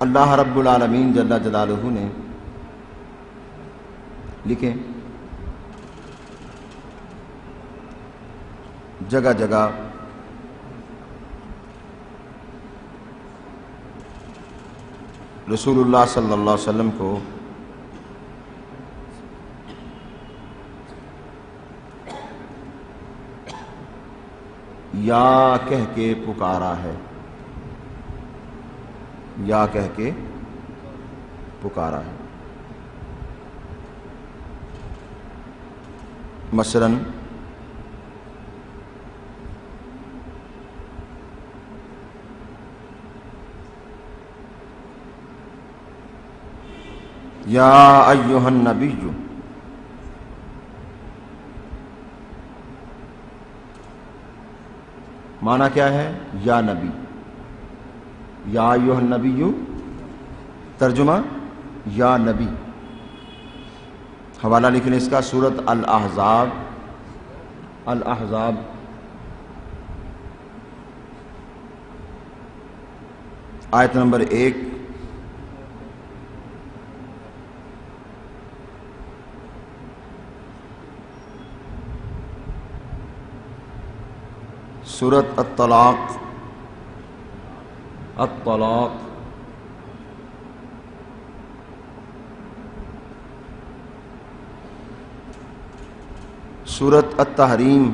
اللہ رب العالمین جل جلالہ نے لکھیں جگہ جگہ رسول اللہ صلی اللہ علیہ وسلم کو یا کہہ کے پکارا ہے، یا کہہ کے پکارا ہے۔ مثلاً یا ایھا النبی، معنی کیا ہے؟ یا نبی، یا ایھا النبی، ترجمہ یا نبی۔ حوالہ لکھنے اس کا سورۃ الاحزاب، الاحزاب آیت نمبر 1، سورۃ الطلاق، الطلاق سورۃ التحریم،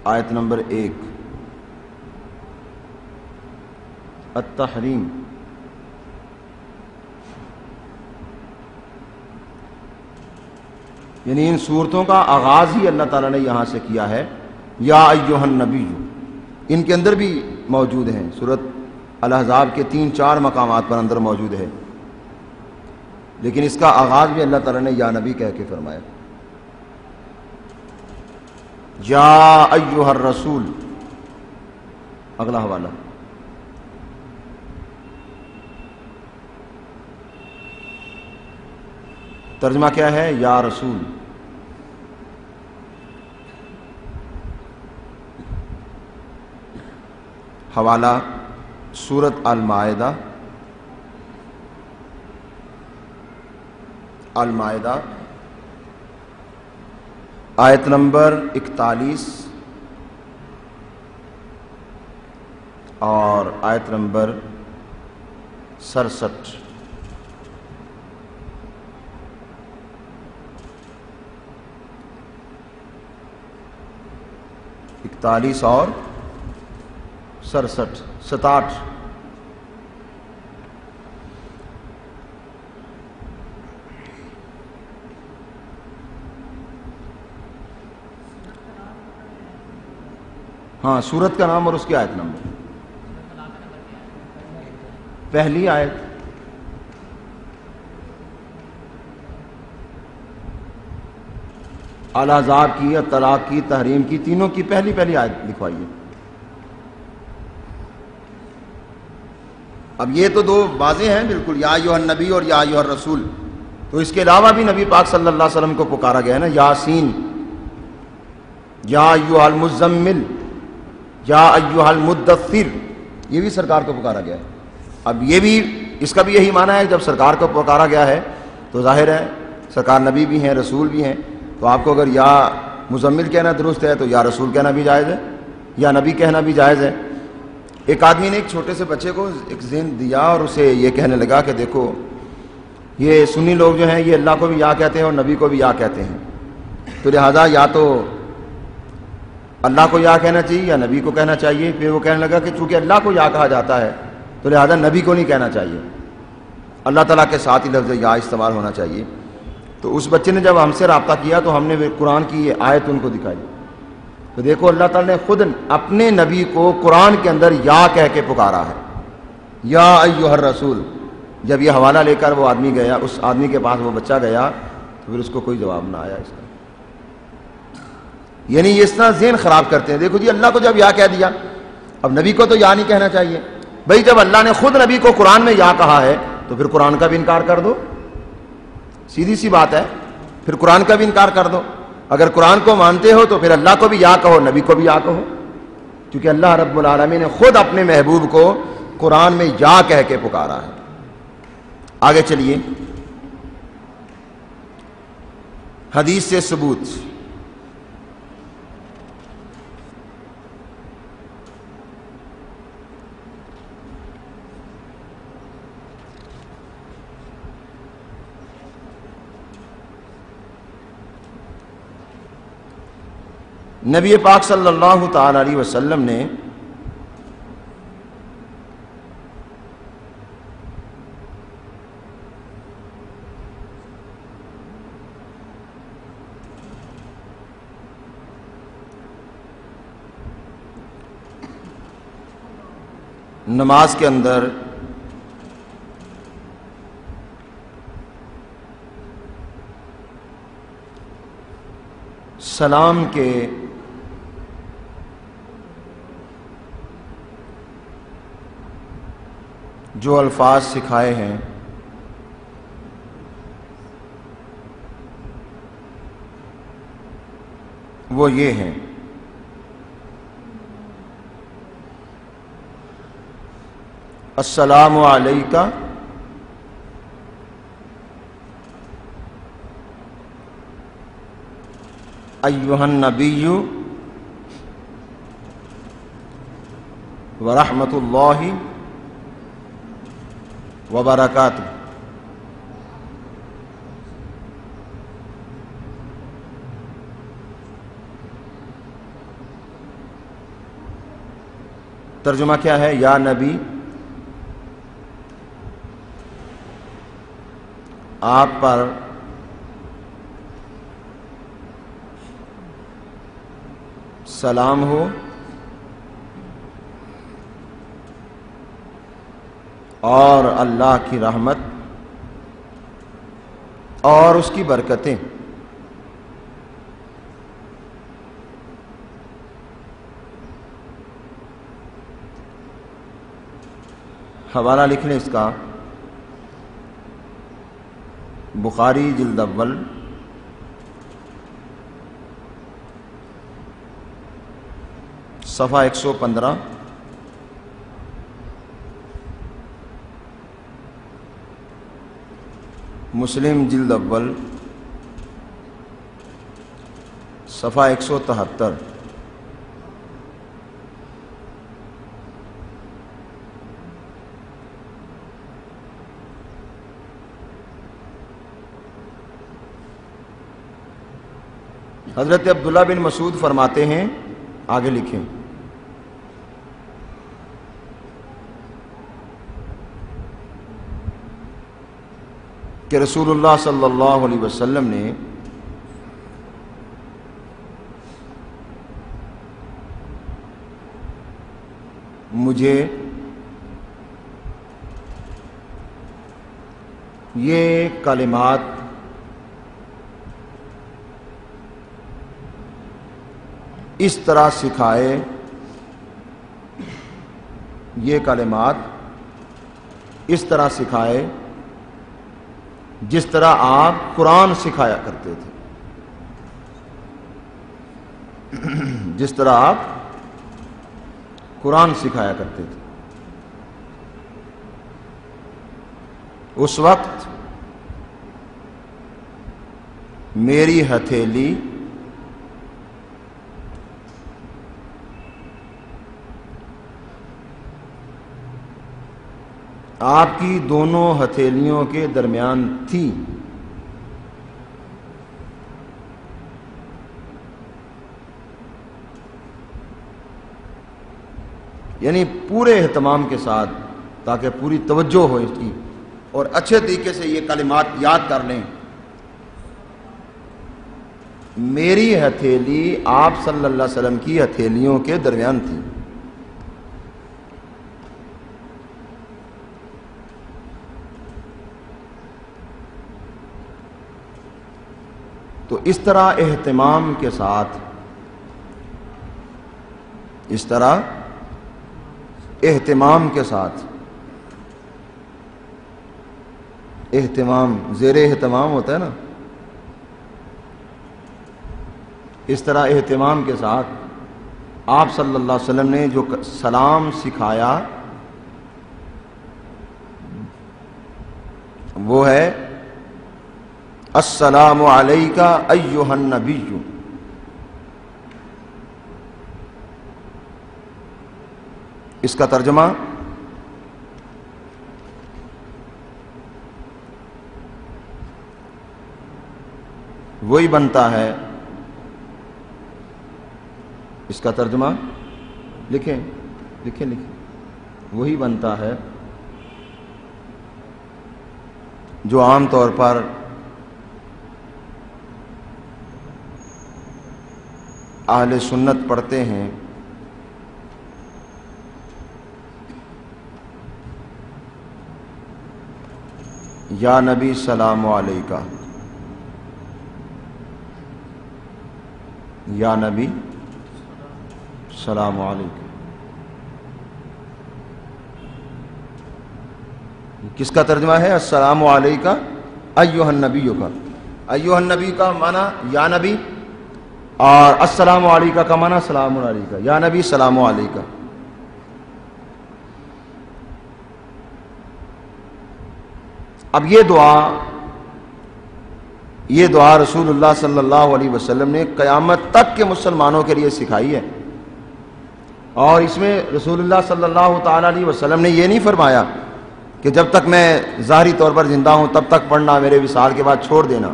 آیت نمبر 1، التحریم۔ یعنی ان صورتوں کا آغاز ہی اللہ تعالیٰ نے یہاں سے کیا ہے، یا ایھا النبی۔ ان کے اندر بھی موجود ہیں، سورۃ الاحزاب کے 3-4 مقامات پر اندر موجود ہے، لیکن اس کا آغاز بھی اللہ تعالیٰ نے یا نبی کہہ کے فرمایا۔ یا ایھا الرسول، اگلا حوالہ، ترجمہ کیا ہے؟ یا رسول۔ حوالہ سورۃ المائدہ، المائدہ آیت نمبر 41 اور آیت نمبر 67۔ 41 اور 67۔ ہاں، سورت کا نام اور اس کی آیت نمبر، پہلی آیت۔ الاحزاب کی، طلاق کی، تحریم کی، تینوں کی پہلی آیت لکھوائیے۔ اب یہ تو دو واضح ہیں بالکل، یا ایھا النبی اور یا ایھا الرسول، تو اس کے علاوہ بھی نبی پاک صلی اللہ علیہ وسلم کو پکارا گیا ہے نا، یاسین، یا ایھا المزمل، یا ایھا المدثر، یہ بھی سرکار کو پکارا گیا ہے۔ اب یہ بھی، اس کا بھی یہی معنی ہے، جب سرکار کو پکارا گیا ہے تو ظاہر ہے سرکار نبی بھی ہیں، رسول بھی ہیں، تو آپ کو اگر یا مزمل کہنا درست ہے تو یا رسول کہنا بھی جائز ہے، یا نبی کہنا بھی جائز ہے۔ ایک آدمی نے ایک چھوٹے سے بچے کو ایک ذہن دیا اور اسے یہ کہنے لگا کہ دیکھو یہ سنی لوگ جو ہیں یہ اللہ کو بھی یا کہتے ہیں اور نبی کو بھی یا کہتے ہیں، تو لہذا یا تو اللہ کو یا کہنا چاہیے یا نبی کو کہنا چاہیے۔ پھر وہ کہنے لگا کہ چونکہ اللہ کو یا کہا جاتا ہے تو لہذا نبی کو نہیں کہنا چاہیے، اللہ تعالیٰ کے ساتھ ہی لفظ یا استعمال ہونا چاہیے۔ تو اس بچے نے جب ہم سے رابطہ کیا تو ہم نے قرآن کی یہ آیت ان کو دکھائی، تو دیکھو اللہ تعالیٰ نے خود اپنے نبی کو قرآن کے اندر یا کہہ کے پکارا ہے، یا ایھا الرسول۔ جب یہ حوالہ لے کر وہ آدمی گیا، اس آدمی کے پاس وہ بچہ گیا، تو پھر اس کو کوئی جواب نہ آیا اس کا۔ یعنی یہ اس طرح ذہن خراب کرتے ہیں، دیکھو جی اللہ کو جب یا کہہ دیا، اب نبی کو تو یا نہیں کہنا چاہیے۔ بھئی جب اللہ نے خود نبی کو قرآن میں یا کہا ہے تو پھر قرآن کا بھی انکار کر دو، سیدھی سی بات ہے، پھر قرآن کا بھی انکار کر دو۔ اگر قرآن کو مانتے ہو تو پھر اللہ کو بھی یا کہو، نبی کو بھی یا کہو، کیونکہ اللہ رب العالمین نے خود اپنے محبوب کو قرآن میں یا کہہ کے پکارا ہے۔ آگے چلیے، حدیث سے ثبوت۔ نبی پاک صلی اللہ تعالی علیہ وسلم نے نماز کے اندر سلام کے جو الفاظ سکھائے ہیں وہ یہ ہیں: السلام علیکہ ایھا النبی ورحمۃ اللہ وبرکاتہ۔ ترجمہ کیا ہے؟ یا نبی، آپ پر سلام ہو اور اللہ کی رحمت اور اس کی برکتیں۔ حوالہ لکھ لیں اس کا، بخاری جلد اول صفحہ 115، مسلم جلد اول صفحہ 173۔ حضرت عبداللہ بن مسعود فرماتے ہیں، آگے لکھیں، کہ رسول اللہ صلی اللہ علیہ وسلم نے مجھے یہ کلمات اس طرح سکھائے، یہ کلمات اس طرح سکھائے جس طرح آپ قرآن سکھایا کرتے تھے، جس طرح آپ قرآن سکھایا کرتے تھے۔ اس وقت میری ہتھیلی آپ کی دونوں ہتھیلیوں کے درمیان تھی، یعنی پورے اہتمام کے ساتھ، تاکہ پوری توجہ ہو اس کی اور اچھے طریقے سے یہ کلمات یاد کر لیں۔ میری ہتھیلی آپ صلی اللہ علیہ وسلم کی ہتھیلیوں کے درمیان تھی۔ تو اس طرح اہتمام کے ساتھ، اس طرح اہتمام کے ساتھ، اہتمام زیر اہتمام ہوتا ہے نا، اس طرح اہتمام کے ساتھ آپ صلی اللہ علیہ وسلم نے جو سلام سکھایا وہ ہے السلام علیکہ ایھا النبی. اس کا ترجمہ وہی بنتا ہے. اس کا ترجمہ لکھیں وہی بنتا ہے جو عام طور پر اہل سنت پڑھتے ہیں. یا نبی سلام علیکہ، یا نبی سلام علیکہ. کس کا ترجمہ ہے؟ السلام علیکہ ایھا النبی کا. ایھا النبی کا معنی یا نبی، اور السلام علیکہ کا معنی سلام علیکہ. یا نبی سلام علیکہ. اب یہ دعا رسول اللہ صلی اللہ علیہ وسلم نے قیامت تک کے مسلمانوں کے لیے سکھائی ہے. اور اس میں رسول اللہ صلی اللہ تعالی علیہ وسلم نے یہ نہیں فرمایا کہ جب تک میں ظاہری طور پر زندہ ہوں تب تک پڑھنا، میرے وصال کے بعد چھوڑ دینا.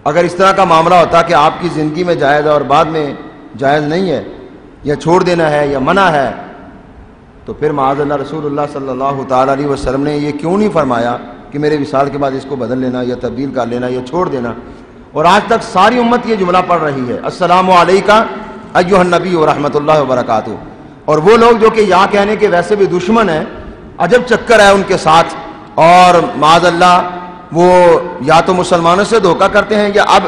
اگر اس طرح کا معاملہ ہوتا کہ آپ کی زندگی میں جائز ہے اور بعد میں جائز نہیں ہے، یا چھوڑ دینا ہے یا منع ہے، تو پھر معاذ اللہ رسول اللہ صلی اللہ تعالی علیہ وسلم نے یہ کیوں نہیں فرمایا کہ میرے وصال کے بعد اس کو بدل لینا یا تبدیل کر لینا یا چھوڑ دینا. اور آج تک ساری امت یہ جملہ پڑھ رہی ہے السلام علیکہ ایھا النبی ورحمۃ اللہ وبرکاتہ. اور وہ لوگ جو کہ یا کہنے کے ویسے بھی دشمن ہیں، عجب چکر ہے ان کے ساتھ، اور معاذ اللہ وہ یا تو مسلمانوں سے دھوکہ کرتے ہیں یا اب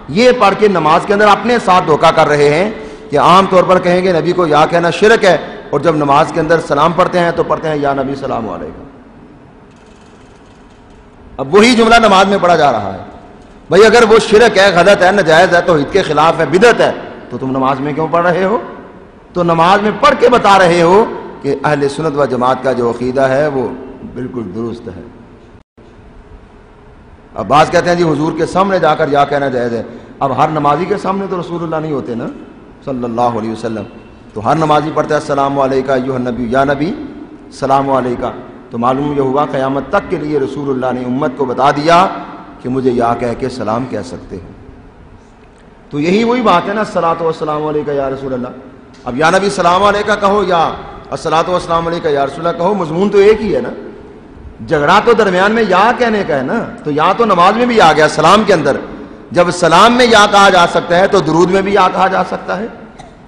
یہ پڑھ کے نماز کے اندر اپنے ساتھ دھوکہ کر رہے ہیں کہ عام طور پر کہیں گے نبی کو یا کہنا شرک ہے، اور جب نماز کے اندر سلام پڑھتے ہیں تو پڑھتے ہیں یا نبی سلام علیکم. اب وہی جملہ نماز میں پڑھا جا رہا ہے. بھئی اگر وہ شرک ہے، غلط ہے، ناجائز ہے، توحید کے خلاف ہے، بدعت ہے، تو تم نماز میں کیوں پڑھ رہے ہو؟ تو نماز میں پڑھ کے بتا رہے ہو کہ اہل سنت و جماعت کا جو عقیدہ ہے وہ بالکل درست ہے. اب بعض کہتے ہیں جی حضور کے سامنے جا کر یا کہنا جائز ہے. اب ہر نمازی کے سامنے تو رسول اللہ نہیں ہوتے نا صلی اللہ علیہ وسلم، تو ہر نمازی پڑھتا ہے السلام علیکہ ایھا النبی، یا نبی سلام علیکہ. تو معلوم یہ ہوا قیامت تک کے لیے رسول اللہ نے امت کو بتا دیا کہ مجھے یا کہہ کے سلام کہہ سکتے ہیں. تو یہی وہی بات ہے نا الصلاۃ والسلام علیکہ یا رسول اللہ. اب یا نبی سلام علیکہ کہو یا الصلاۃ والسلام علیکہ یا رسول اللہ کہو، مضمون تو ایک ہی ہے نا. جھگڑا تو درمیان میں یا کہنے کا ہے نا. تو یا تو نماز میں بھی آ گیا سلام کے اندر. جب سلام میں یا کہا جا سکتا ہے تو درود میں بھی یا کہا جا سکتا ہے.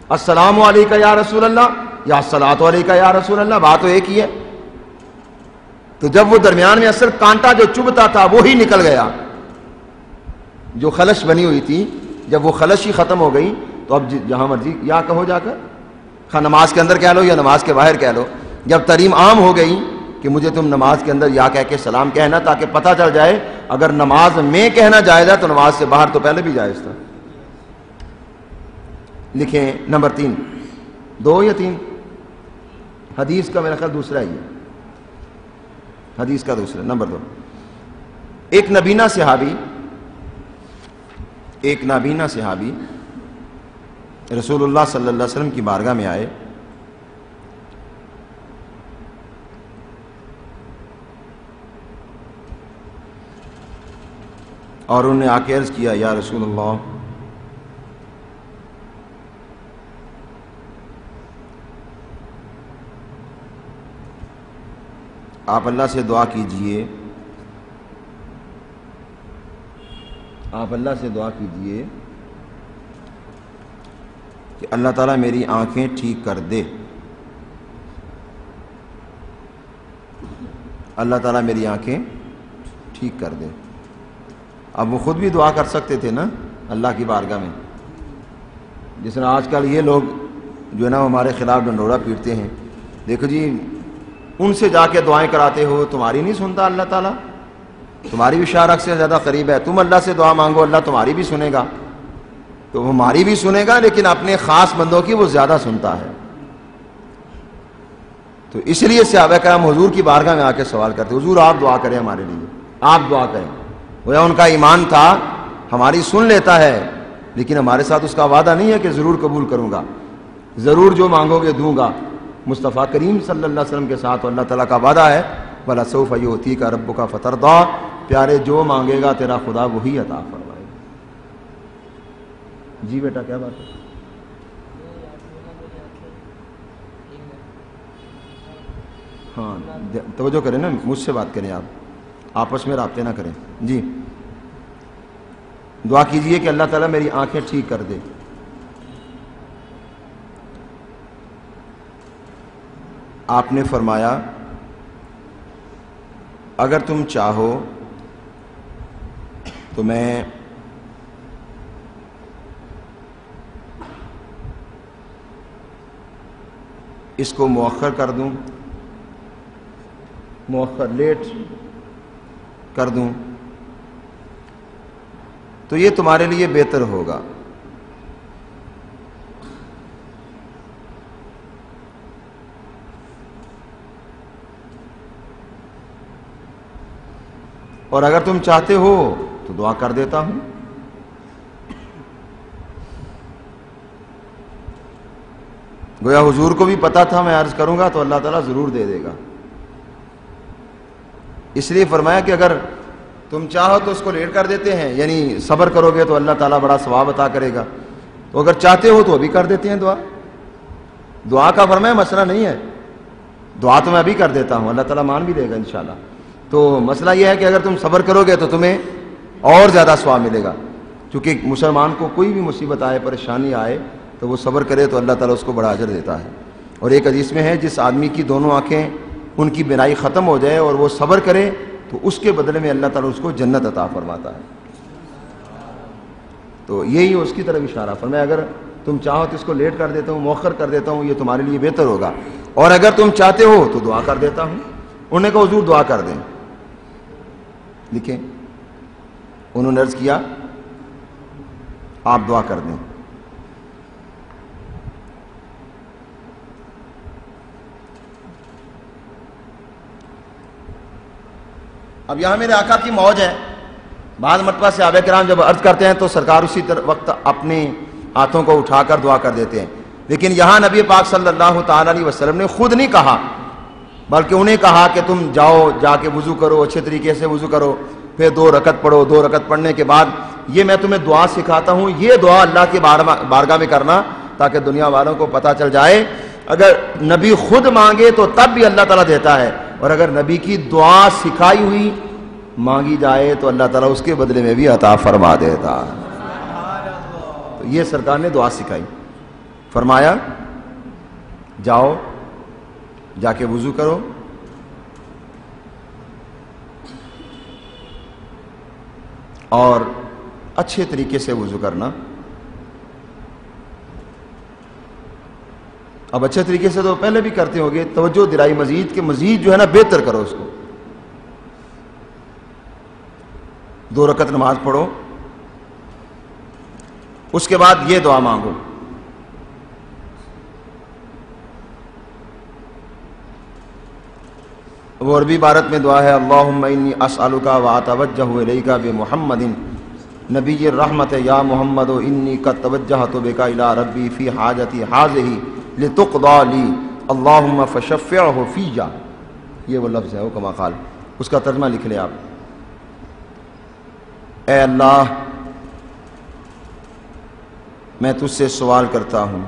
السلام علیکہ یا رسول اللہ یا الصلاۃ علیکہ یا رسول اللہ، بات تو ایک ہی ہے. تو جب وہ درمیان میں اصل کانٹا جو چبھتا تھا وہی نکل گیا، جو خلش بنی ہوئی تھی، جب وہ خلش ہی ختم ہو گئی تو اب جہاں مرضی یا کہو جا کر، خواہ نماز کے اندر کہہ لو یا نماز کے باہر کہہ لو. جب تریم عام ہو گئی کہ مجھے تم نماز کے اندر یا کہہ کے سلام کہنا، تاکہ پتہ چل جائے اگر نماز میں کہنا جائز ہے تو نماز سے باہر تو پہلے بھی جائز تھا. لکھیں نمبر 3، 2 یا 3 حدیث کا میرا خیال دوسرا ہی ہے، حدیث کا دوسرا نمبر 2. ایک نابینا صحابی رسول اللہ صلی اللہ علیہ وسلم کی بارگاہ میں آئے اور انہوں نے آ کے عرض کیا یا رسول اللہ آپ اللہ سے دعا کیجئے، آپ اللہ سے دعا کیجئے کہ اللہ تعالیٰ میری آنکھیں ٹھیک کر دے، اللہ تعالیٰ میری آنکھیں ٹھیک کر دے. اب وہ خود بھی دعا کر سکتے تھے نا اللہ کی بارگاہ میں، جس طرح آج کل یہ لوگ جو ہے نا ہمارے خلاف ڈنڈورا پیٹتے ہیں، دیکھو جی ان سے جا کے دعائیں کراتے ہو، تمہاری نہیں سنتا اللہ تعالیٰ. تمہاری بھی شارک سے زیادہ قریب ہے. تم اللہ سے دعا مانگو, اللہ تمہاری بھی سنے گا, تو وہ ہماری بھی سنے گا, لیکن اپنے خاص بندوں کی وہ زیادہ سنتا ہے. تو اس لیے صحابہ کرام حضور کی بارگاہ میں آ کے سوال کرتے, حضور آپ دعا کریں ہمارے لیے, آپ دعا کریں. گویا ان کا ایمان تھا ہماری سن لیتا ہے, لیکن ہمارے ساتھ اس کا وعدہ نہیں ہے کہ ضرور قبول کروں گا, ضرور جو مانگو گے دوں گا. مصطفیٰ کریم صلی اللہ علیہ وسلم کے ساتھ اللہ تعالیٰ کا وعدہ ہے, وَلَسَوْفَ يُؤْتِيكَ رَبُّكَ فَتَرْضَىٰ, پیارے جو مانگے گا تیرا خدا وہی عطا فرمائے گا. جی بیٹا کیا بات ہے؟ ہاں توجہ کریں نا, مجھ سے بات کریں, آپ آپس میں رابطے نہ کریں. جی دعا کیجئے کہ اللہ تعالیٰ میری آنکھیں ٹھیک کر دے. آپ نے فرمایا اگر تم چاہو تو میں اس کو مؤخر کر دوں, مؤخر لیٹ کر دوں, تو یہ تمہارے لیے بہتر ہوگا. اور اگر تم چاہتے ہو تو دعا کر دیتا ہوں. گویا حضور کو بھی پتا تھا میں عرض کروں گا تو اللہ تعالیٰ ضرور دے دے گا. اس لیے فرمایا کہ اگر تم چاہو تو اس کو لیٹ کر دیتے ہیں, یعنی صبر کرو گے تو اللہ تعالیٰ بڑا ثواب عطا کرے گا. تو اگر چاہتے ہو تو ابھی کر دیتے ہیں دعا. دعا کا فرمایا مسئلہ نہیں ہے, دعا تو میں ابھی کر دیتا ہوں, اللہ تعالیٰ مان بھی دے گا انشاءاللہ. تو مسئلہ یہ ہے کہ اگر تم صبر کرو گے تو تمہیں اور زیادہ ثواب ملے گا. چونکہ مسلمان کو کوئی بھی مصیبت آئے, پریشانی آئے, تو وہ صبر کرے تو اللہ تعالیٰ اس کو بڑا اجر دیتا ہے. اور ایک حدیث میں ہے جس آدمی کی دونوں آنکھیں ان کی بینائی ختم ہو جائے اور وہ صبر کرے تو اس کے بدلے میں اللہ تعالیٰ اس کو جنت عطا فرماتا ہے. تو یہی اس کی طرف اشارہ فرمایا اگر تم چاہو تو اس کو لیٹ کر دیتا ہوں, مؤخر کر دیتا ہوں, یہ تمہارے لیے بہتر ہوگا. اور اگر تم چاہتے ہو تو دعا کر دیتا ہوں. انہوں نے کہا حضور دعا کر دیں. لکھیں, انہوں نے عرض کیا آپ دعا کر دیں. اب یہاں میرے آقا کی موج ہے. بعض مرتبہ صحابہ کرام جب عرض کرتے ہیں تو سرکار اسی وقت اپنے ہاتھوں کو اٹھا کر دعا کر دیتے ہیں. لیکن یہاں نبی پاک صلی اللہ تعالی علیہ وسلم نے خود نہیں کہا, بلکہ انہیں کہا کہ تم جاؤ, جا کے وضو کرو, اچھے طریقے سے وضو کرو, پھر 2 رکعت پڑھو. 2 رکعت پڑھنے کے بعد یہ میں تمہیں دعا سکھاتا ہوں, یہ دعا اللہ کی بارگاہ میں کرنا تاکہ دنیا والوں کو پتہ چل جائے اگر نبی خود مانگے تو تب بھی اللہ تعالیٰ دیتا ہے, اور اگر نبی کی دعا سکھائی ہوئی مانگی جائے تو اللہ تعالیٰ اس کے بدلے میں بھی عطا فرما دیتا. تو یہ سرکار نے دعا سکھائی. فرمایا جاؤ, جا کے وضو کرو, اور اچھے طریقے سے وضو کرنا. اب اچھے طریقے سے تو پہلے بھی کرتے ہوگے, توجہ دلائی مزید کہ مزید جو ہے نا بہتر کرو اس کو. 2 رکعت نماز پڑھو, اس کے بعد یہ دعا مانگو. وہ عربی عبارت میں دعا ہے اللہم انی اسألک واتوجہ الیک بمحمد نبی الرحمت یا محمد انی قد توجہت بک الی ربی فی حاجتی ہذہ لتقضی لی اللہم فشفعہ فیہ. یہ وہ لفظ ہے وہ کما قال, اس کا ترجمہ لکھ لیں آپ. اے اللہ میں تجھ سے سوال کرتا ہوں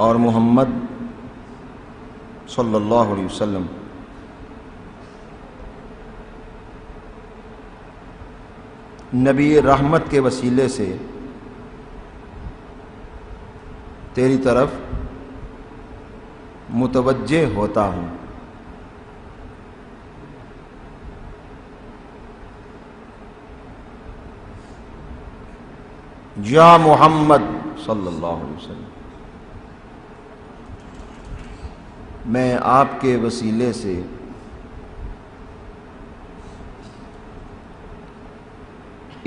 اور محمد صلی اللہ علیہ وسلم نبی رحمت کے وسیلے سے تیری طرف متوجہ ہوتا ہوں. یا محمد صلی اللہ علیہ وسلم میں آپ کے وسیلے سے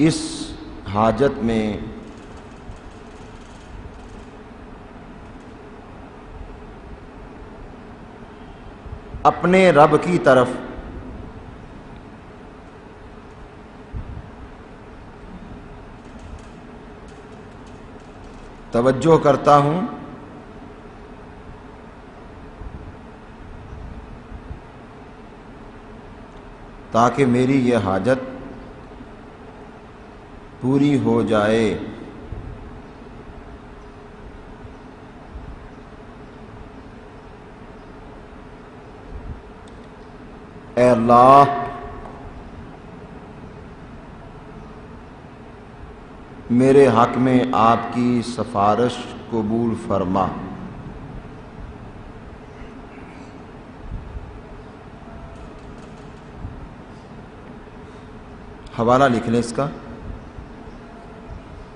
اس حاجت میں اپنے رب کی طرف توجہ کرتا ہوں تاکہ میری یہ حاجت پوری ہو جائے۔ اے اللہ میرے حق میں آپ کی سفارش قبول فرما۔ حوالہ لکھ لیں اس کا،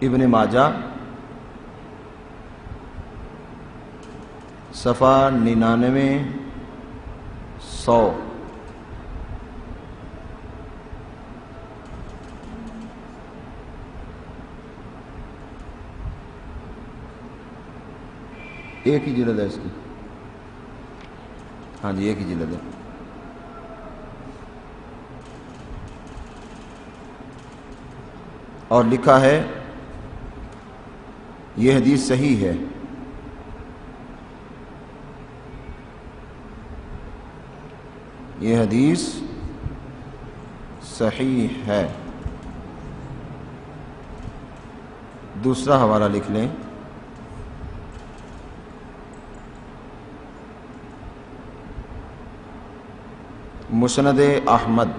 ابن ماجہ صفحہ 99 100۔ ایک ہی جلد ہے اس کی، ہاں جی ایک ہی جلد ہے۔ اور لکھا ہے یہ حدیث صحیح ہے۔ یہ حدیث صحیح ہے۔ دوسرا حوالہ لکھ لیں، مسند احمد،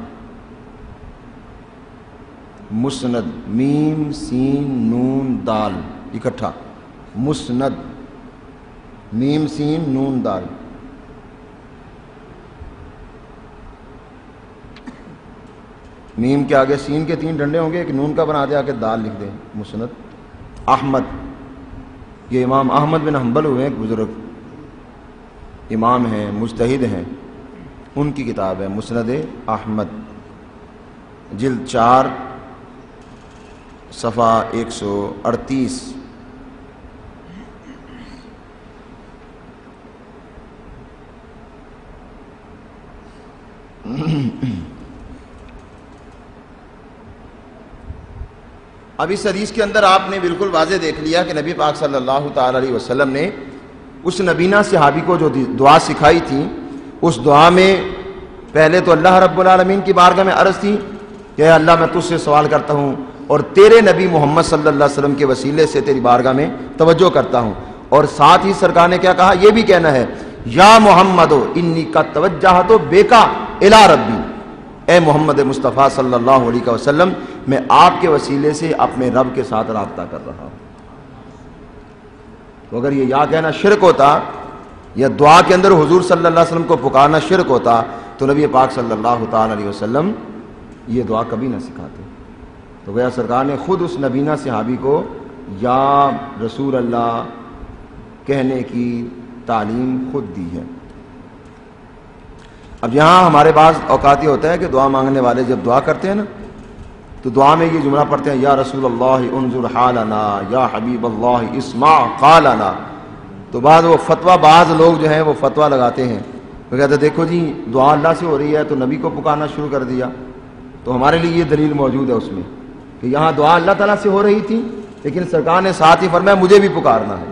مسند میم سین نون دال اکٹھا، مسند میم سین نون دال۔ میم کے آگے سین کے 3 ڈنڈے ہوں گے، ایک نون کا بنا دے آگے دال لکھ دیں، مسند احمد۔ یہ امام احمد بن حنبل ہوئے ایک بزرگ امام ہیں، مجتہد ہیں، ان کی کتاب ہے مسند احمد، جلد 4 صفحہ 138۔ اب اس حدیث کے اندر آپ نے بالکل واضح دیکھ لیا کہ نبی پاک صلی اللہ تعالی علیہ وسلم نے اس نبینا صحابی کو جو دعا سکھائی تھی، اس دعا میں پہلے تو اللہ رب العالمین کی بارگاہ میں عرض تھی کہ اے اللہ میں تجھ سے سوال کرتا ہوں اور تیرے نبی محمد صلی اللہ علیہ وسلم کے وسیلے سے تیری بارگاہ میں توجہ کرتا ہوں، اور ساتھ ہی سرکار نے کیا کہا، یہ بھی کہنا ہے یا محمد انی کا توجہ تو بیکا الی ربی، اے محمد مصطفیٰ صلی اللہ علیہ وسلم میں آپ کے وسیلے سے اپنے رب کے ساتھ رابطہ کر رہا ہوں۔ تو اگر یہ یا کہنا شرک ہوتا یا دعا کے اندر حضور صلی اللہ علیہ وسلم کو پکارنا شرک ہوتا تو نبی پاک صلی اللہ تعالی علیہ وسلم یہ دعا کبھی نہ سکھاتے۔ تو گویا سرکار نے خود اس نبینا صحابی کو یا رسول اللہ کہنے کی تعلیم خود دی ہے۔ اب یہاں ہمارے بعض اوقات یہ ہوتا ہے کہ دعا مانگنے والے جب دعا کرتے ہیں نا تو دعا میں یہ جملہ پڑھتے ہیں یا رسول اللہ انظر حالنا یا حبیب اللہ اسمع قالنا، تو بعض وہ فتویٰ، بعض لوگ جو ہیں وہ فتویٰ لگاتے ہیں، وہ کہتے ہیں دیکھو جی دعا اللہ سے ہو رہی ہے تو نبی کو پکارنا شروع کر دیا۔ تو ہمارے لیے یہ دلیل موجود ہے اس میں کہ یہاں دعا اللہ تعالیٰ سے ہو رہی تھی لیکن سرکار نے ساتھ ہی فرمایا مجھے بھی پکارنا ہے،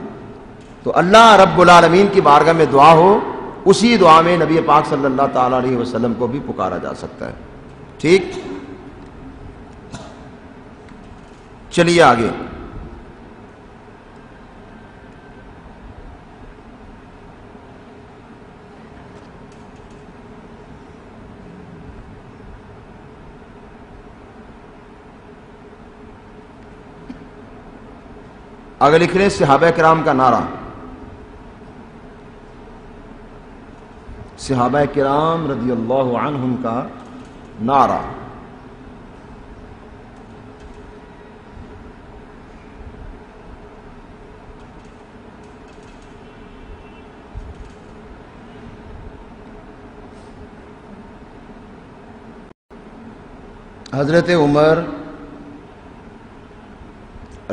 تو اللہ رب العالمین کی بارگاہ میں دعا ہو، اسی دعا میں نبی پاک صلی اللہ تعالی علیہ وسلم کو بھی پکارا جا سکتا ہے۔ ٹھیک، چلیے آگے۔ آگے لکھ رہے صحابہ کرام کا نعرہ، صحابہ کرام رضی اللہ عنہم کا نعرہ۔ حضرت عمر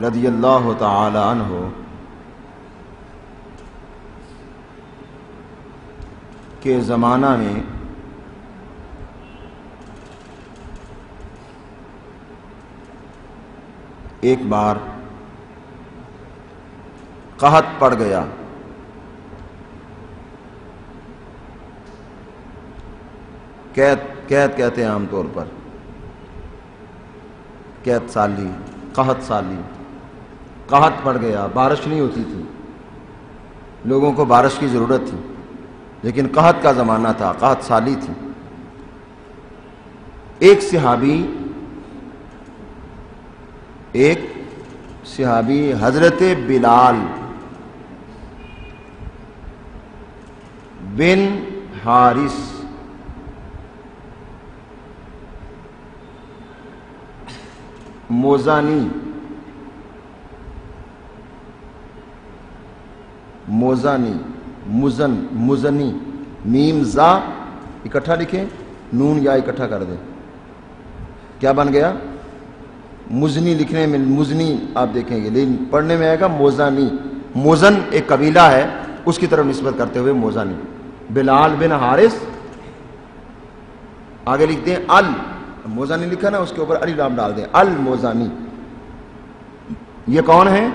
رضی اللہ تعالی عنہ کے زمانہ میں ایک بار قحط پڑ گیا. قحط کہتے ہیں عام طور پر، قحط سالی، قحط سالی. قحط پڑ گیا، بارش نہیں ہوتی تھی، لوگوں کو بارش کی ضرورت تھی، لیکن قحط کا زمانہ تھا، قحط سالی تھی. ایک صحابی حضرت بلال بن حارث موزانی مزنی میم زا اکٹھا لکھیں، نون یا اکٹھا کر دیں، کیا بن گیا؟ مزنی. لکھنے میں مزنی آپ دیکھیں گے، لیکن پڑھنے میں آئے گا موزانی. موزن ایک قبیلہ ہے، اس کی طرف نسبت کرتے ہوئے موزانی. بلال بن حارث، آگے لکھتے ہیں موزانی لکھا نا، اس کے اوپر علی لام ڈال دیں، الموزانی. یہ کون ہے؟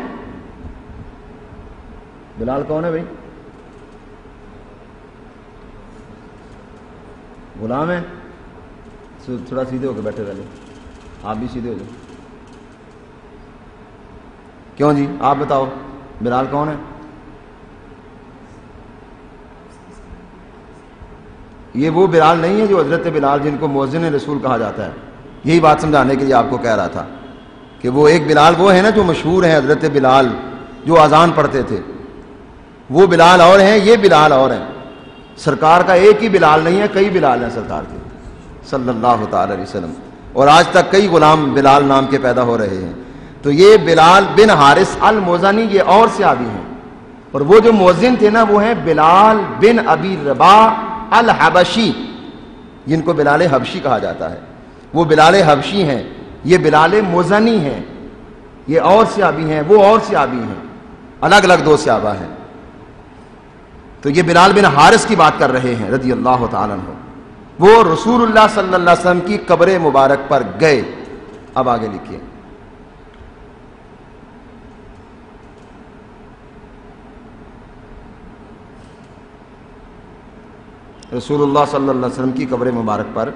بلال کون ہے بھائی؟ غلام ہے؟ تھوڑا سیدھے ہو کے بیٹھے رہے، آپ بھی سیدھے ہو جائیں. کیوں جی آپ بتاؤ بلال کون ہے؟ یہ وہ بلال نہیں ہے جو حضرت بلال جن کو مؤذن رسول کہا جاتا ہے. یہی بات سمجھانے کے لیے آپ کو کہہ رہا تھا کہ وہ ایک بلال وہ ہے نا جو مشہور ہیں، حضرت بلال جو اذان پڑھتے تھے، وہ بلال اور ہیں، یہ بلال اور ہیں. سرکار کا ایک ہی بلال نہیں ہے، کئی بلال ہیں سرکار کے صلی اللہ تعالی علیہ وسلم، اور آج تک کئی غلام بلال نام کے پیدا ہو رہے ہیں. تو یہ بلال بن حارث الموزانی یہ اور صحابی ہیں، اور وہ جو مؤذن تھے نا وہ ہیں بلال بن ابی رباح الحبشی، جن کو بلال حبشی کہا جاتا ہے. وہ بلال حبشی ہیں، یہ بلال موزنی ہیں، یہ اور صحابی ہیں، وہ اور صحابی ہیں، الگ الگ دو صحابہ ہیں. تو یہ بلال بن حارث کی بات کر رہے ہیں رضی اللہ تعالیٰ عنہ. وہ رسول اللہ صلی اللہ علیہ وسلم کی قبر مبارک پر گئے. اب آگے لکھیے. رسول اللہ صلی اللہ علیہ وسلم کی قبر مبارک پر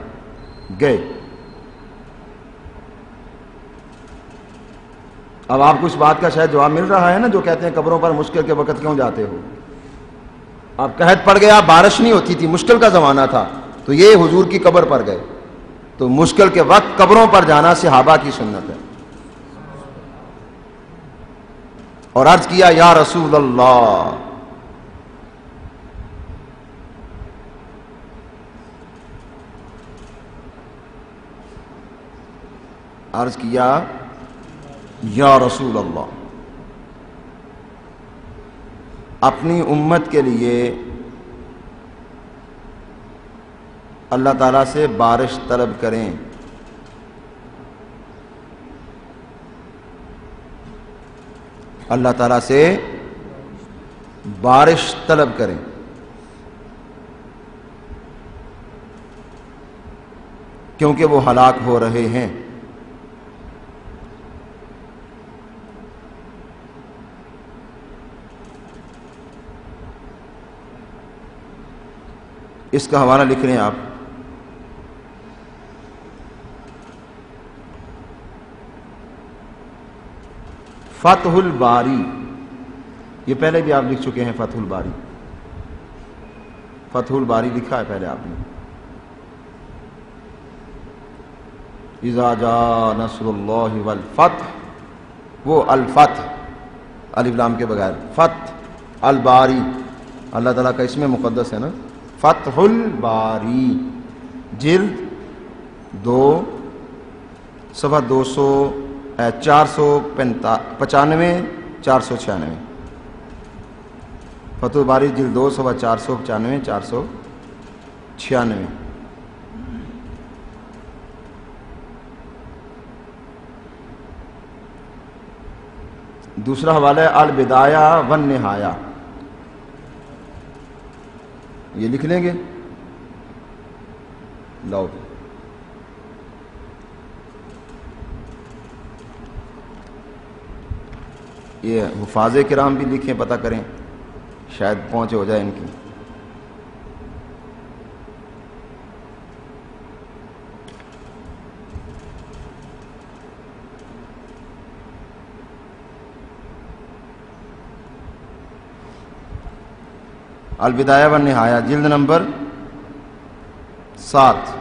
گئے. اب آپ کو اس بات کا شاید جواب مل رہا ہے نا، جو کہتے ہیں قبروں پر مشکل کے وقت کیوں جاتے ہو. اب قحط پڑ گیا، بارش نہیں ہوتی تھی، مشکل کا زمانہ تھا، تو یہ حضور کی قبر پر گئے. تو مشکل کے وقت قبروں پر جانا صحابہ کی سنت ہے. اور عرض کیا یا رسول اللہ، عرض کیا یا رسول اللہ، اپنی امت کے لیے اللہ تعالیٰ سے بارش طلب کریں. اللہ تعالیٰ سے بارش طلب کریں، کیونکہ وہ ہلاک ہو رہے ہیں. اس کا حوالہ لکھ لیں آپ. فتح الباری، یہ پہلے بھی آپ لکھ چکے ہیں. فتح الباری، فتح الباری لکھا ہے پہلے آپ نے. اذا جاء نصر اللہ والفتح، وہ الفتح الف لام کے بغیر، فتح الباری اللہ تعالیٰ کا اسم مقدس ہے نا. فتح الباری، جلد 2 صفحہ 495 496. فتح الباری جلد 2 صفحہ 495 496. دوسرا حوالہ ہے البدایہ والنہایہ، یہ لکھ لیں گے، لاؤ یہ حفاظ کرام بھی لکھیں، پتہ کریں شاید پہنچ ہو جائے ان کی۔ البدایہ والنہایہ جلد نمبر 7۔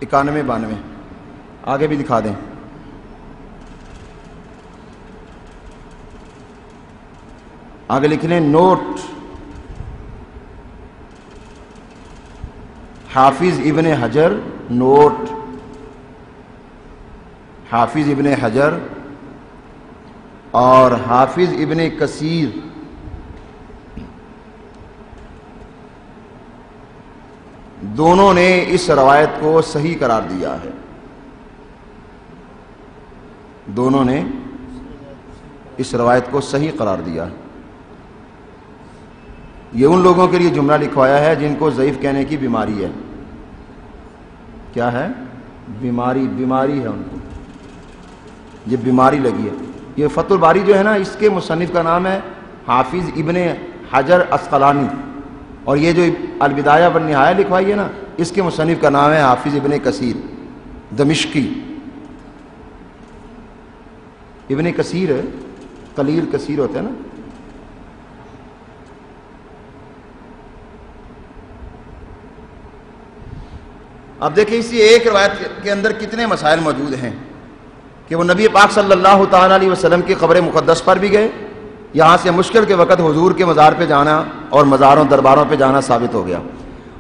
اکانوے 92 آگے بھی دکھا دیں۔ آگے لکھ لیں نوٹ حافظ ابن حجر، نوٹ حافظ ابن حجر اور حافظ ابن کثیر دونوں نے اس روایت کو صحیح قرار دیا ہے، دونوں نے اس روایت کو صحیح قرار دیا ہے۔ یہ ان لوگوں کے لیے جملہ لکھوایا ہے جن کو ضعیف کہنے کی بیماری ہے۔ کیا ہے؟ بیماری ہے ان کو، یہ بیماری لگی ہے۔ یہ فتح الباری جو ہے نا، اس کے مصنف کا نام ہے حافظ ابن حجر عسقلانی، اور یہ جو البدایہ والنہایہ لکھوائی ہے نا، اس کے مصنف کا نام ہے حافظ ابن کثیر دمشقی۔ ابن کثیر ہے، قلیل کثیر ہوتے ہیں نا۔ اب دیکھیں اسی ایک روایت کے اندر کتنے مسائل موجود ہیں کہ وہ نبی پاک صلی اللہ تعالیٰ علیہ وسلم کی قبر مقدس پر بھی گئے، یہاں سے مشکل کے وقت حضور کے مزار پہ جانا اور مزاروں درباروں پہ جانا ثابت ہو گیا،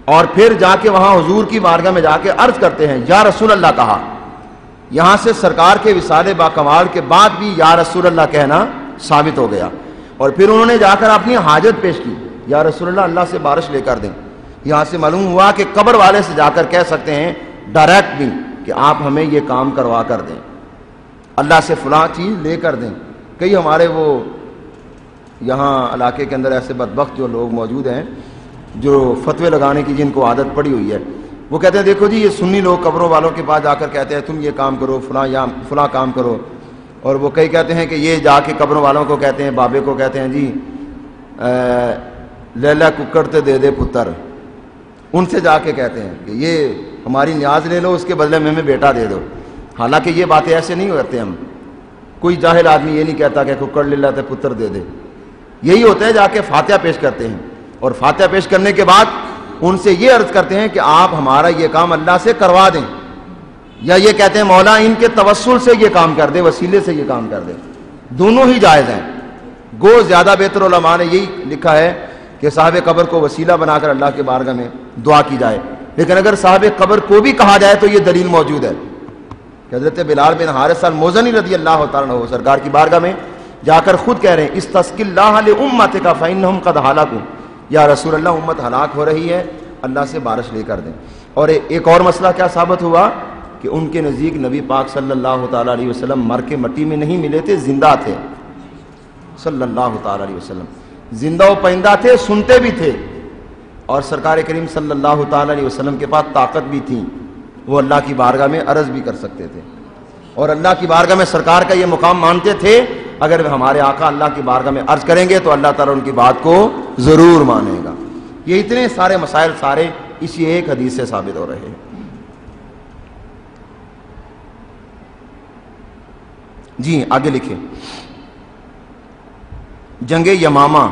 اور پھر جا کے وہاں حضور کی بارگاہ میں جا کے عرض کرتے ہیں یا رسول اللہ کہا۔ یہاں سے سرکار کے وصال باکمال کے بعد بھی یا رسول اللہ کہنا ثابت ہو گیا، اور پھر انہوں نے جا کر اپنی حاجت پیش کی، یا رسول اللہ اللہ سے بارش لے کر دیں۔ یہاں سے معلوم ہوا کہ قبر والے سے جا کر کہہ سکتے ہیں ڈائریکٹ بھی کہ آپ ہمیں یہ کام کروا کر دیں، اللہ سے فلاں چیز لے کر دیں۔ کئی ہمارے وہ یہاں علاقے کے اندر ایسے بدبخت جو لوگ موجود ہیں جو فتوے لگانے کی جن کو عادت پڑی ہوئی ہے، وہ کہتے ہیں دیکھو جی یہ سنی لوگ قبروں والوں کے پاس جا کر کہتے ہیں تم یہ کام کرو، فلاں یا فلاں کام کرو، اور وہ کئی کہتے ہیں کہ یہ جا کے قبروں والوں کو کہتے ہیں، بابے کو کہتے ہیں جی لیلا ککڑ تے دے دے پتر، ان سے جا کے کہتے ہیں کہ یہ ہماری نیاز لے لو، اس کے بدلے میں ہمیں بیٹا دے دو۔ حالانکہ یہ باتیں ایسے نہیں ہوتے، ہم کوئی جاہل آدمی یہ نہیں کہتا کہ ککڑ لے لاتے پتر دے دے، یہی ہوتا ہے جا کے فاتحہ پیش کرتے ہیں، اور فاتحہ پیش کرنے کے بعد ان سے یہ عرض کرتے ہیں کہ آپ ہمارا یہ کام اللہ سے کروا دیں، یا یہ کہتے ہیں مولا ان کے توسل سے یہ کام کر دے، وسیلے سے یہ کام کر دے، دونوں ہی جائز ہیں۔ گو زیادہ بہتر علماء نے یہی لکھا ہے کہ صاحب قبر کو وسیلہ بنا کر اللہ کے بارگاہ میں دعا کی جائے، لیکن اگر صاحب قبر کو بھی کہا جائے تو یہ دلیل موجود ہے کہ حضرت بلال بن حارثہ الموزنی رضی اللہ تعالیٰ عنہ سرکار کی بارگاہ میں جا کر خود کہہ رہے ہیں استسقِ اللہ لامتک فانہم قد ہلکوا، یا رسول اللہ امت ہلاک ہو رہی ہے، اللہ سے بارش لے کر دیں۔ اور ایک اور مسئلہ کیا ثابت ہوا کہ ان کے نزدیک نبی پاک صلی اللہ تعالیٰ علیہ وسلم مر کے مٹی میں نہیں ملے تھے، زندہ تھے صلی اللہ تعالیٰ علیہ وسلم، زندہ و پائندہ تھے، سنتے بھی تھے، اور سرکار کریم صلی اللہ تعالیٰ علیہ وسلم کے پاس طاقت بھی تھی، وہ اللہ کی بارگاہ میں عرض بھی کر سکتے تھے، اور اللہ کی بارگاہ میں سرکار کا یہ مقام مانتے تھے اگر ہمارے آقا اللہ کی بارگاہ میں عرض کریں گے تو اللہ تعالیٰ ان کی بات کو ضرور مانے گا۔ یہ اتنے سارے مسائل سارے اسی ایک حدیث سے ثابت ہو رہے ہیں۔ جی آگے لکھیں جنگ یمامہ،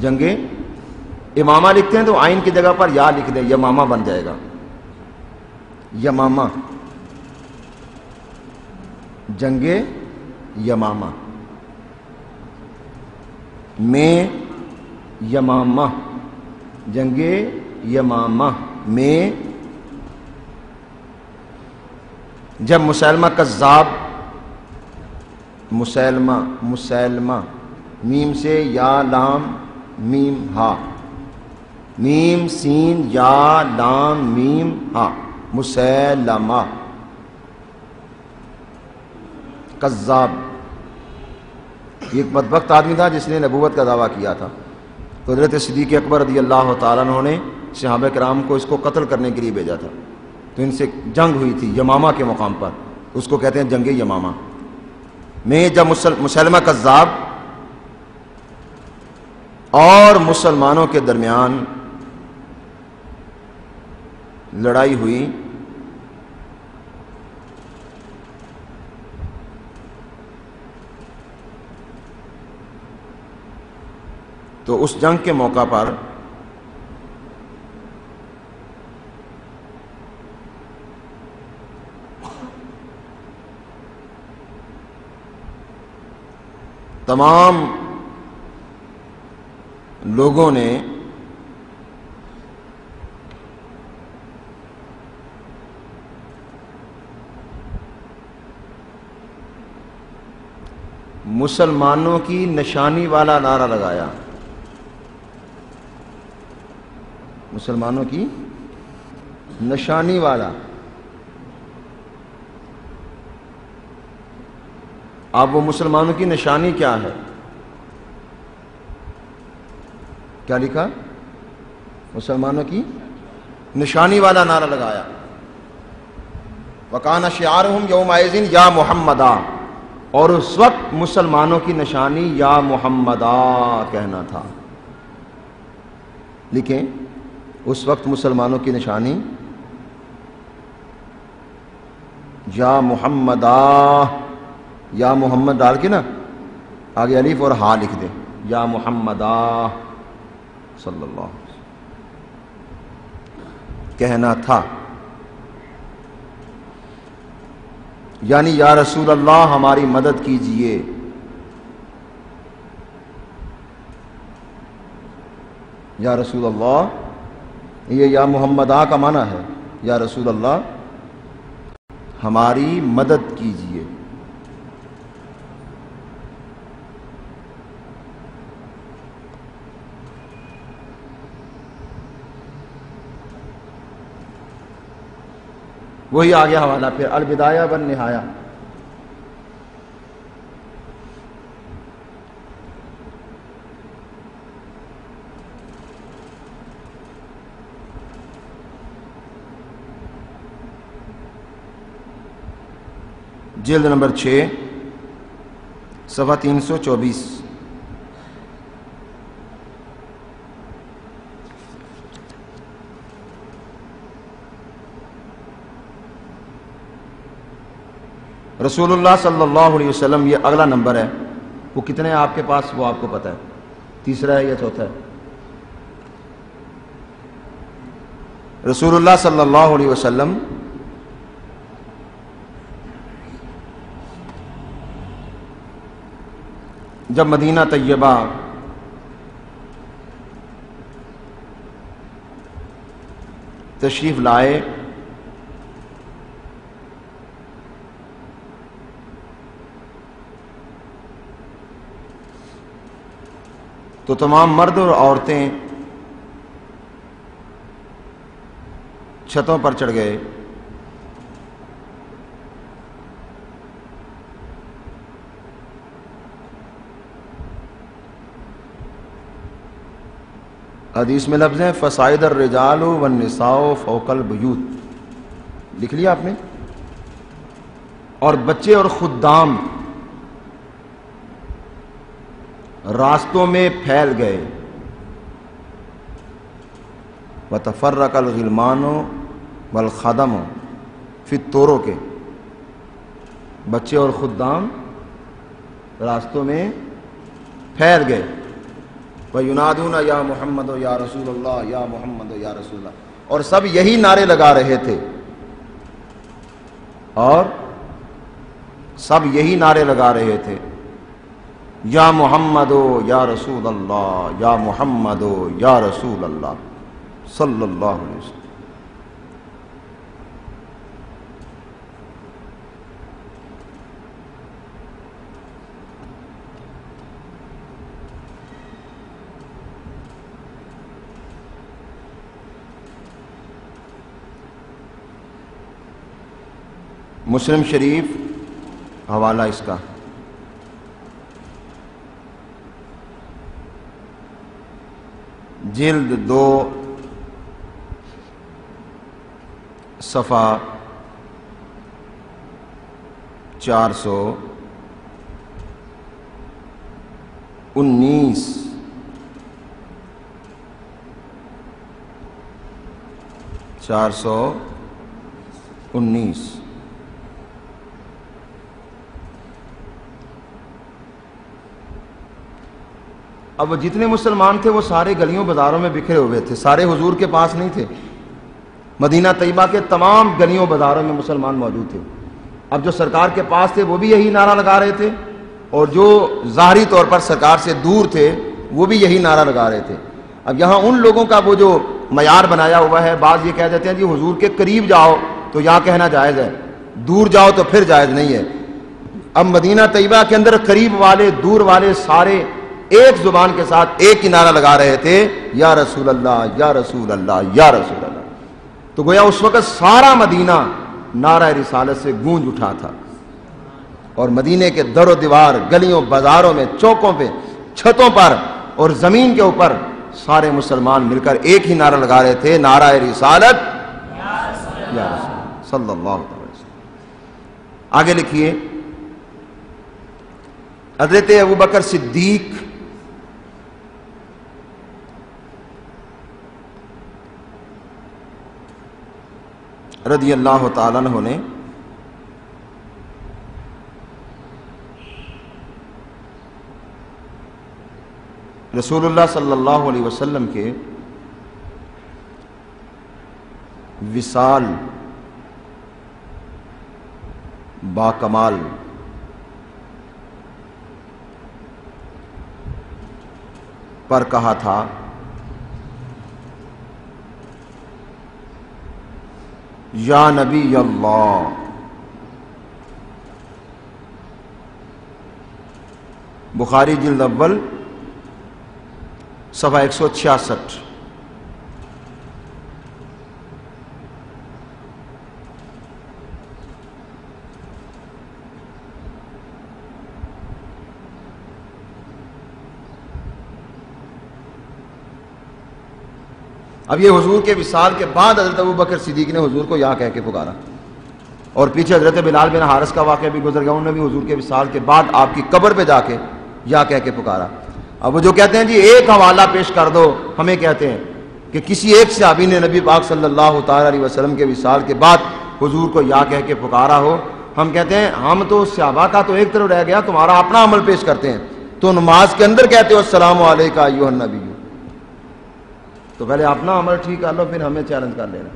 جنگ امامہ لکھتے ہیں تو آئین کی جگہ پر یا لکھ دیں، یمامہ بن جائے گا، یمامہ، جنگ یمامہ۔ میں یمامہ، جنگ یمامہ میں جب مسیلمہ کذاب، مسیلمہ میم سے یا لام میم ہا، میم سین یا لام میم ہا، مسیلمہ کذاب، ایک بدبخت آدمی تھا جس نے نبوت کا دعویٰ کیا تھا. تو حضرت صدیق اکبر رضی اللہ تعالیٰ عنہ نے صحابہ کرام کو اس کو قتل کرنے کے لیے بھیجا تھا. تو ان سے جنگ ہوئی تھی یمامہ کے مقام پر، اس کو کہتے ہیں جنگ یمامہ میں جب مسلمہ کذاب اور مسلمانوں کے درمیان لڑائی ہوئی. تو اس جنگ کے موقع پر تمام لوگوں نے مسلمانوں کی نشانی والا نعرہ لگایا. مسلمانوں کی نشانی والا. اب وہ مسلمانوں کی نشانی کیا ہے؟ کیا لکھا؟ مسلمانوں کی نشانی والا نعرہ لگایا. وَكَانَ شِعَارُهُمْ يَوْمَئِذٍ یا محمدا، اور اس وقت مسلمانوں کی نشانی یا محمدا کہنا تھا. لکھیں، اس وقت مسلمانوں کی نشانی یا محمدا، یا محمد ڈال کے نا آگے الف اور ہا لکھ دیں، یا محمدا صلی اللہ علیہ وسلم کہنا تھا. یعنی یا رسول اللہ ہماری مدد کیجئے. یا رسول اللہ، یہ یا محمدہ کا معنی ہے، یا رسول اللہ ہماری مدد کیجئے. وہی آ گیا حوالہ پھر البدایہ والنہایہ. جلد نمبر 6 صفحہ 324. رسول اللہ صلی اللہ علیہ وسلم، یہ اگلا نمبر ہے. وہ کتنے ہیں آپ کے پاس وہ آپ کو پتہ ہے، تیسرا ہے یا چوتھا ہے؟ رسول اللہ صلی اللہ علیہ وسلم جب مدینہ طیبہ تشریف لائے تو تمام مرد اور عورتیں چھتوں پر چڑھ گئے. حدیث میں لفظ ہیں فصائد الرجال والنساء فوق البیوت، لکھ لیا آپ نے. اور بچے اور خدام راستوں میں پھیل گئے. وتفرق الغلمان والخدم فی الطرق، کے بچے اور خدام راستوں میں پھیل گئے. وَيُنَادُونَ یا محمد یا رسول اللہ، یا محمد یا رسول اللہ، اور سب یہی نعرے لگا رہے تھے، اور سب یہی نعرے لگا رہے تھے. یا محمد یا رسول اللہ، یا محمد یا رسول اللہ صلی اللہ علیہ وسلم۔ مسلم شریف حوالہ اس کا جلد 2 صفحہ 419 419۔ اب جتنے مسلمان تھے وہ سارے گلیوں بازاروں میں بکھرے ہوئے تھے، سارے حضور کے پاس نہیں تھے۔ مدینہ طیبہ کے تمام گلیوں بازاروں میں مسلمان موجود تھے۔ اب جو سرکار کے پاس تھے وہ بھی یہی نعرہ لگا رہے تھے، اور جو ظاہری طور پر سرکار سے دور تھے وہ بھی یہی نعرہ لگا رہے تھے۔ اب یہاں ان لوگوں کا وہ جو معیار بنایا ہوا ہے، بعض یہ کہہ دیتے ہیں جی حضور کے قریب جاؤ تو یہاں کہنا جائز ہے، دور جاؤ تو پھر جائز نہیں ہے۔ اب مدینہ طیبہ کے اندر قریب والے دور والے سارے ایک زبان کے ساتھ ایک ہی نعرہ لگا رہے تھے، یا رسول اللہ یا رسول اللہ یا رسول اللہ۔ تو گویا اس وقت سارا مدینہ نعرہ رسالت سے گونج اٹھا تھا، اور مدینے کے در و دیوار، گلیوں بازاروں میں، چوکوں پہ، چھتوں پر اور زمین کے اوپر سارے مسلمان مل کر ایک ہی نعرہ لگا رہے تھے، نعرہ رسالت یا رسول صلی اللہ علیہ وسلم۔ آگے لکھیے، حضرت ابوبکر صدیق رضی اللہ تعالیٰ عنہ نے رسول اللہ صلی اللہ علیہ وسلم کے وصال با کمال پر کہا تھا، یا نبی اللہ، بخاری جلد اول صفحہ 166۔ اب یہ حضور کے وصال کے بعد حضرت ابوبکر صدیق نے حضور کو یا کہہ کے پکارا، اور پیچھے حضرت بلال بن حارث کا واقعہ بھی گزر گیا، انہوں نے بھی حضور کے وصال کے بعد آپ کی قبر پہ جا کے یا کہہ کے پکارا۔ اب وہ جو کہتے ہیں جی ایک حوالہ پیش کر دو، ہمیں کہتے ہیں کہ کسی ایک صحابی نے نبی پاک صلی اللہ تعالی علیہ وسلم کے وصال کے بعد حضور کو یا کہہ کے پکارا ہو، ہم کہتے ہیں ہم تو صحابہ کا تو ایک طرف رہ گیا، تمہارا اپنا عمل پیش کرتے ہیں۔ تو نماز کے اندر کہتے ہو السلام علیکم ایھا النبی، تو پہلے اپنا عمل ٹھیک کر لو، پھر ہمیں چیلنج کر لینا۔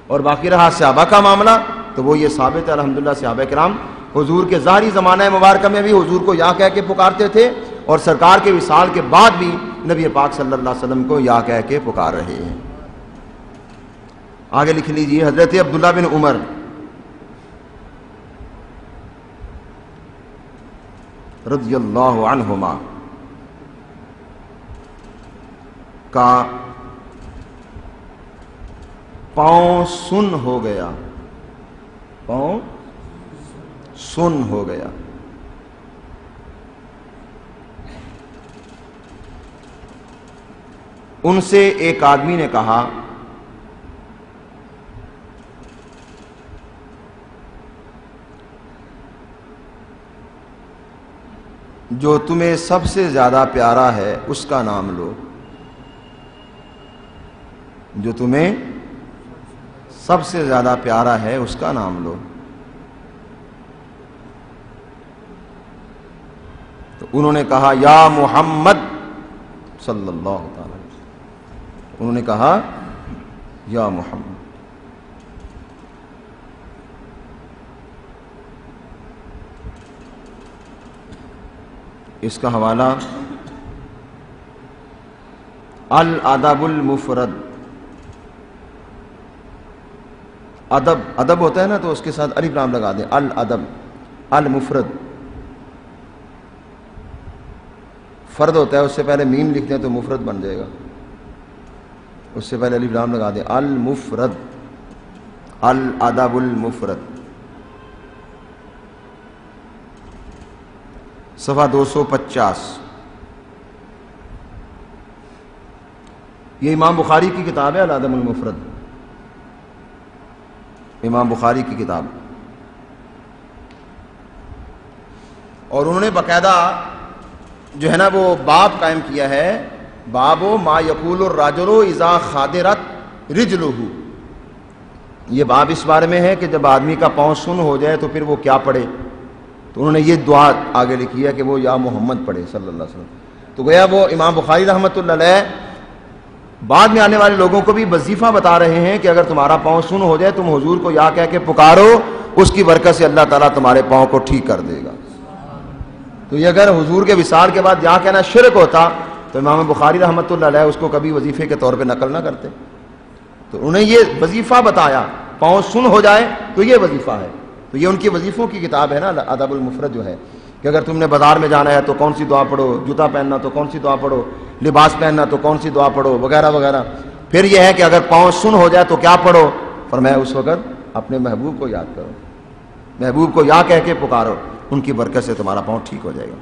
اور باقی رہا صحابہ کا معاملہ تو وہ یہ ثابت ہے الحمدللہ، صحابہ کرام حضور کے ظاہری زمانہ مبارکہ میں بھی حضور کو یا کہہ کے پکارتے تھے، اور سرکار کے وصال کے بعد بھی نبی پاک صلی اللہ علیہ وسلم کو یا کہہ کے پکار رہے ہیں۔ آگے لکھ لیجیے، حضرت عبداللہ بن عمر رضی اللہ عنہما کا پاؤں سن ہو گیا، پاؤں سن ہو گیا۔ ان سے ایک آدمی نے کہا، جو تمہیں سب سے زیادہ پیارا ہے اس کا نام لو، جو تمہیں سب سے زیادہ پیارا ہے اس کا نام لو۔ تو انہوں نے کہا یا محمد صلی اللہ تعالی وسلم، انہوں نے کہا یا محمد۔ اس کا حوالہ الادب المفرد. ادب ہوتا ہے نا تو اس کے ساتھ الف لام لگا دیں. الادب المفرد فرد ہوتا ہے، اس سے پہلے میم لکھ دیں تو مفرد بن جائے گا. اس سے پہلے الف لام لگا دیں. المفرد الادب المفرد. صفحہ 250. یہ امام بخاری کی کتاب ہے الادب المفرد. امام بخاری کی کتاب. اور انہوں نے باقاعدہ جو ہے نا وہ باب قائم کیا ہے، باب ما یقول الرجل اذا خادرت رجلہ. یہ باب اس بارے میں ہے کہ جب آدمی کا پاؤں سن ہو جائے تو پھر وہ کیا پڑھے. تو انہوں نے یہ دعا آگے لکھی ہے کہ وہ یا محمد پڑھے صلی اللہ علیہ وسلم. تو گویا وہ امام بخاری رحمۃ اللہ علیہ بعد میں آنے والے لوگوں کو بھی وظیفہ بتا رہے ہیں کہ اگر تمہارا پاؤں سن ہو جائے تم حضور کو یا کہہ کے پکارو، اس کی برکت سے اللہ تعالیٰ تمہارے پاؤں کو ٹھیک کر دے گا. تو یہ اگر حضور کے وصال کے بعد یا کہنا شرک ہوتا تو امام بخاری رحمۃ اللہ علیہ اس کو کبھی وظیفے کے طور پہ نقل نہ کرتے. تو انہیں یہ وظیفہ بتایا، پاؤں سن ہو جائے تو یہ وظیفہ ہے. تو یہ ان کی وظیفوں کی کتاب ہے نا ادب المفرد جو ہے، کہ اگر تم نے بازار میں جانا ہے تو کون سی دعا پڑھو، جوتا پہننا تو کون سی دعا پڑھو، لباس پہننا تو کون سی دعا پڑھو، وغیرہ وغیرہ. پھر یہ ہے کہ اگر پاؤں سن ہو جائے تو کیا پڑھو. فرمایا اس وقت اپنے محبوب کو یاد کرو، محبوب کو یا کہہ کے پکارو، ان کی برکت سے تمہارا پاؤں ٹھیک ہو جائے گا.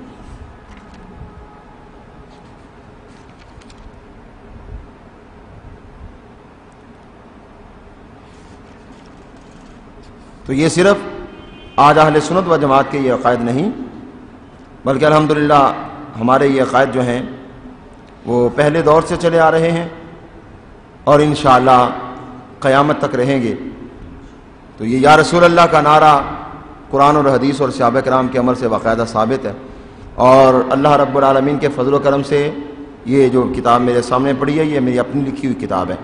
تو یہ صرف آج اہل سنت و جماعت کے یہ عقائد نہیں، بلکہ الحمدللہ ہمارے یہ عقائد جو ہیں وہ پہلے دور سے چلے آ رہے ہیں اور انشاءاللہ قیامت تک رہیں گے. تو یہ یا رسول اللہ کا نعرہ قرآن اور حدیث اور صحابہ کرام کے عمل سے باقاعدہ ثابت ہے. اور اللہ رب العالمین کے فضل و کرم سے یہ جو کتاب میرے سامنے پڑی ہے یہ میری اپنی لکھی ہوئی کتاب ہے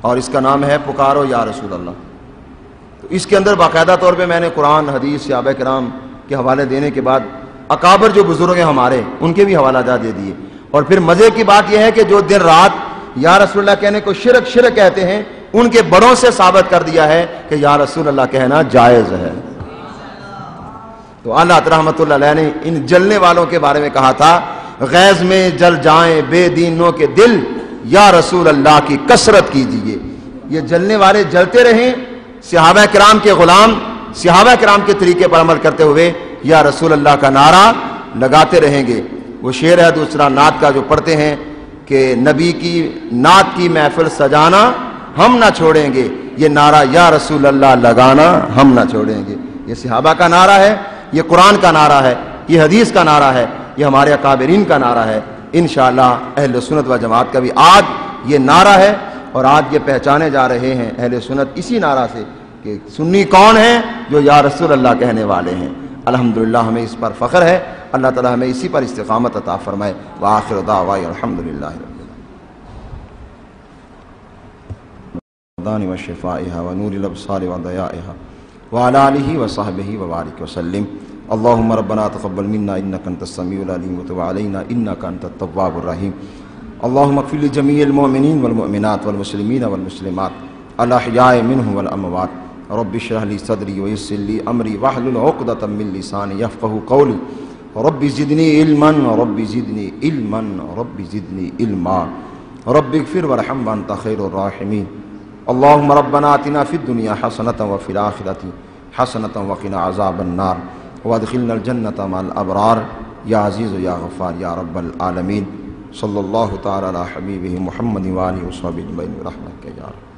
اور اس کا نام ہے پکارو یا رسول اللہ. تو اس کے اندر باقاعدہ طور پہ میں نے قرآن حدیث صحابہ کرام کے حوالے دینے کے بعد اکابر جو بزرگ ہیں ہمارے ان کے بھی حوالہ جات دے دیے. اور پھر مزے کی بات یہ ہے کہ جو دن رات یا رسول اللہ کہنے کو شرک کہتے ہیں ان کے بڑوں سے ثابت کر دیا ہے کہ یا رسول اللہ کہنا جائز ہے. تو اللہ رحمۃ اللہ علیہ نے ان جلنے والوں کے بارے میں کہا تھا غیظ میں جل جائیں بے دینوں کے دل، یا رسول اللہ کی کثرت کیجیے. یہ جلنے والے جلتے رہیں، صحابہ کرام کے غلام صحابہ کرام کے طریقے پر عمل کرتے ہوئے یا رسول اللہ کا نعرہ لگاتے رہیں گے. وہ شعر ہے دوسرا نعت کا جو پڑھتے ہیں کہ نبی کی نعت کی محفل سجانا ہم نہ چھوڑیں گے، یہ نعرہ یا رسول اللہ لگانا ہم نہ چھوڑیں گے. یہ صحابہ کا نعرہ ہے، یہ قرآن کا نعرہ ہے، یہ حدیث کا نعرہ ہے، یہ ہمارے اکابرین کا نعرہ ہے. انشاءاللہ اہل سنت و جماعت کا بھی آج یہ نعرہ ہے اور آج یہ پہچانے جا رہے ہیں اہل سنت اسی نعرہ سے کہ سنی کون ہیں، جو یا رسول اللہ کہنے والے ہیں. الحمدللہ ہمیں اس پر فخر ہے. اللہ تعالی ہمیں اسی پر استقامت عطا فرمائے. وآخر دعوانا الحمدللہ رب العالمین وشفائها ونور الابصار وضيائها وعلى آله وصحبه وبارك وسلم. اللهم ربنا تقبل منا انك انت السميع العليم وتب علينا انك انت التواب الرحيم. اللهم اغفر لجميع المؤمنين والمؤمنات والمسلمين والمسلمات الاحياء منهم والاموات. رب اشرح لي صدري ويسر لي امري واحلل عقدة من لساني يفقهوا قولي. رب زدني علما رب زدني علما رب زدني علما. رب اغفر وارحم وانت خير الراحمين. اللهم ربنا آتنا في الدنيا حسنة وفي الآخرة حسنة وقنا عذاب النار وادخلنا الجنة مع الأبرار يا عزيز يا غفار يا رب العالمين. صلى الله تعالى على حبيبه محمد وآله وصحبه أجمعين برحمتك يا رب.